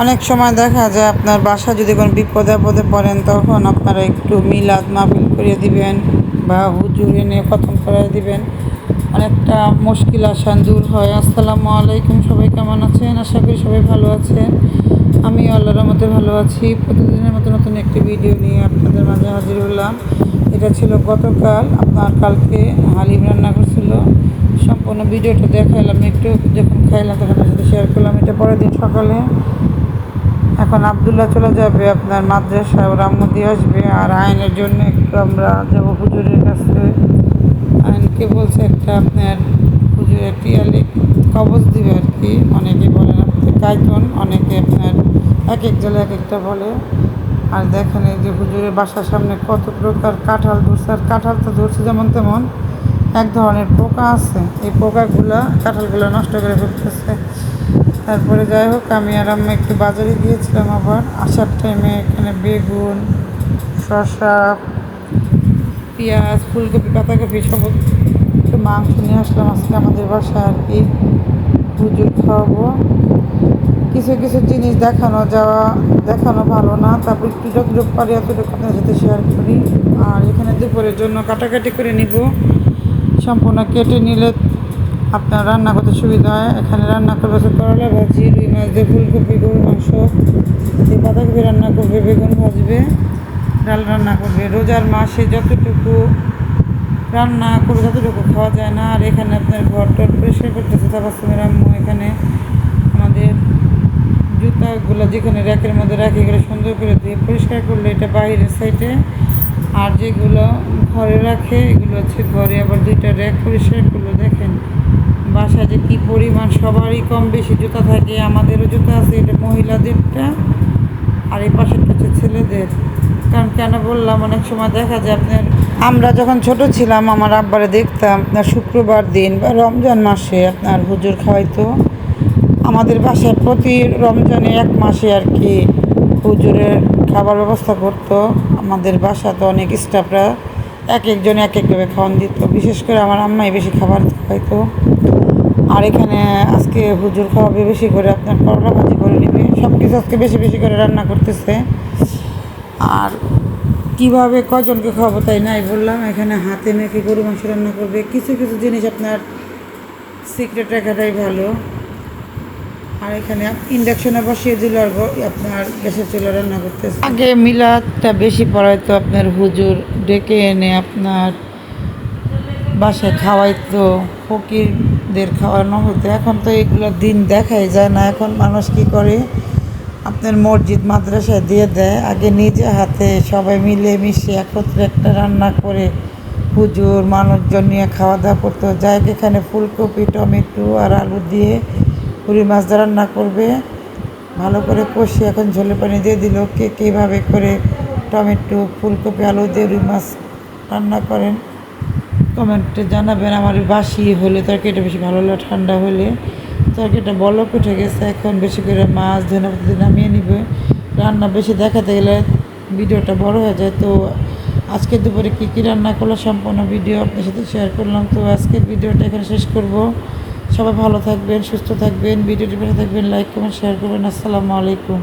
অনেক সময় দেখা যায় আপনার বাসা যদি কোনো বিপদে আপদে পড়েন তখন আপনারা একটু মিলাদ মাহফিল করিয়ে দিবেন বা হুজুর এনে খতম করাই দিবেন, অনেকটা মুশকিল আসান দূর হয়। আসসালামু আলাইকুম, সবাই কেমন আছেন? আশা করি সবাই ভালো আছেন। আমি আল্লাহর রহমতে ভালো আছি। প্রতিদিনের মতো নতুন একটি ভিডিও নিয়ে আপনাদের মাঝে হাজির হলাম। এটা ছিল গতকাল, আপনার কালকে হালিম রান্না করছিল। সম্পূর্ণ ভিডিওটা দেখাইলাম, একটু যখন খাইলাম তখন সাথে শেয়ার করলাম। এটা পরের দিন সকালে। এখন আবদুল্লাহ চলে যাবে আপনার মাদ্রাসায়, ওর আম্মু দিয়ে আসবে। আর আইনের জন্য একটু আমরা যাবো হুজুরের কাছে। আইনকে বলছে একটা আপনার হুজুরের টিয়ালি কবজ দিবে আর কি, অনেকে বলেন আপনার কাইতন, অনেকে আপনার এক এক জেলা এক একটা বলে। আর দেখেন এই যে হুজুরের বাসার সামনে কত প্রকার কাঁঠাল ধরছে। আর কাঁঠাল তো ধরছে যেমন তেমন, এক ধরনের পোকা আছে, এই পোকাগুলা কাঁঠালগুলো নষ্ট করে ফেলতেছে। তারপরে যাই হোক, আমি আর আম্মা একটু বাজারে গিয়েছিলাম। আবার আসার টাইমে এখানে বেগুন, শসা, পেঁয়াজ, ফুলকপি, পাতাকপি সব একটু মাংস নিয়ে আসলাম আজকে আমাদের বাসায় আর কি, হুজুর খাওয়াবো। কিছু কিছু জিনিস দেখানো ভালো না, তারপর একটু যতটুকু পারি এতটুকু আপনার সাথে শেয়ার করি। আর এখানে দুপুরের জন্য কাটাকাটি করে নিব, সম্পূর্ণ কেটে নিলে আপনার রান্না করতে সুবিধা হয়। এখানে রান্না করবে হচ্ছে করলা ভাজি, রুই মাছ দিয়ে ফুলকপি, গরুর মাংস, এই বাঁধাকপি রান্না করবে, বেগুন ভাজবে, ডাল রান্না করবে। রোজার মাসে যতটুকু রান্না করে যতটুকু খাওয়া যায় না। আর এখানে আপনার ঘর টর পরিষ্কার করতেছে তাবাসসুমের আম্মু। এখানে আমাদের জুতাগুলো যেখানে র্যাকের মধ্যে রাখি এগুলো সুন্দর করে দিয়ে পরিষ্কার করলো, এটা বাইরের সাইডে। আর যেগুলো ঘরে রাখে এগুলো হচ্ছে ঘরে। আবার দুইটা র্যাক পরিষ্কার করলো। দেখেন বাসায় যে কী পরিমাণ, সবারই কম বেশি জুতা থাকে, আমাদেরও জুতা আছে। এটা মহিলাদেরটা আর এই পাশেরটা হচ্ছে ছেলেদের। কারণ কেন বললাম, অনেক সময় দেখা যায় আপনার, আমরা যখন ছোট ছিলাম আমার আব্বারে দেখতাম আপনার শুক্রবার দিন বা রমজান মাসে আপনার হুজুর খাওয়াইতো। আমাদের বাসায় প্রতি রমজানে এক মাসে আর কি হুজুরের খাবার ব্যবস্থা করতো। আমাদের বাসা তো অনেক স্টাফরা এক একজনে এক একভাবে খাওয়ান দিত। বিশেষ করে আমার আম্মাই বেশি খাবার খাওয়াইতো। আর এখানে আজকে হুজুর খাওয়াবে বেশি করে আপনার করলা ভাজি করে নেবে, সব কিছু আজকে বেশি বেশি করে রান্না করতেছে। আর কিভাবে কজনকে খাওয়াবো তাই নাই বললাম। এখানে হাতে মেখে গরু মাংস রান্না করবে। কিছু কিছু জিনিস আপনার সিক্রেট রাখাটাই ভালো। আর এখানে ইন্ডাকশনে বসিয়ে দিল, আর আপনার গ্যাসের চুলা রান্না করতেছে। আগে মিলাদটা বেশি পড়াইতো আপনার হুজুর ডেকে এনে আপনার বাসায় খাওয়াইতো, ফকিরদের খাওয়ানো হতো। এখন তো এগুলো দিন দেখাই যায় না। এখন মানুষ কি করে আপনার মসজিদ মাদ্রাসায় দিয়ে দেয়। আগে নিজে হাতে সবাই মিলে মিশে একত্রে একটা রান্না করে হুজুর মানুষজন নিয়ে খাওয়া দাওয়া করতো। যাই এখানে ফুলকপি, টমেটো আর আলু দিয়ে পুরি মাছ দিয়ে রান্না করবে, ভালো করে কষে এখন ঝোলে পানি দিয়ে দিল। কে কীভাবে করে টমেটো, ফুলকপি, আলু দিয়ে রুই মাছ রান্না করেন কমেন্টে জানাবেন। আমার বাসি হলে তরকারিটা বেশি ভালো লাগে, ঠান্ডা হলে তরকারিটা বলক উঠে গেছে। এখন বেশি করে মাছ ধনেপাতা দিয়ে নামিয়ে নিবে। রান্না বেশি দেখাতে গেলে ভিডিওটা বড় হয়ে যায়। তো আজকে দুপুরে কী কী রান্না করলো সম্পূর্ণ ভিডিও আপনার সাথে শেয়ার করলাম। তো আজকের ভিডিওটা এখানে শেষ করব। সবাই ভালো থাকবেন, সুস্থ থাকবেন, ভিডিওটি ভালো থাকবেন, লাইক কমেন্ট শেয়ার করবেন। আসসালামু আলাইকুম।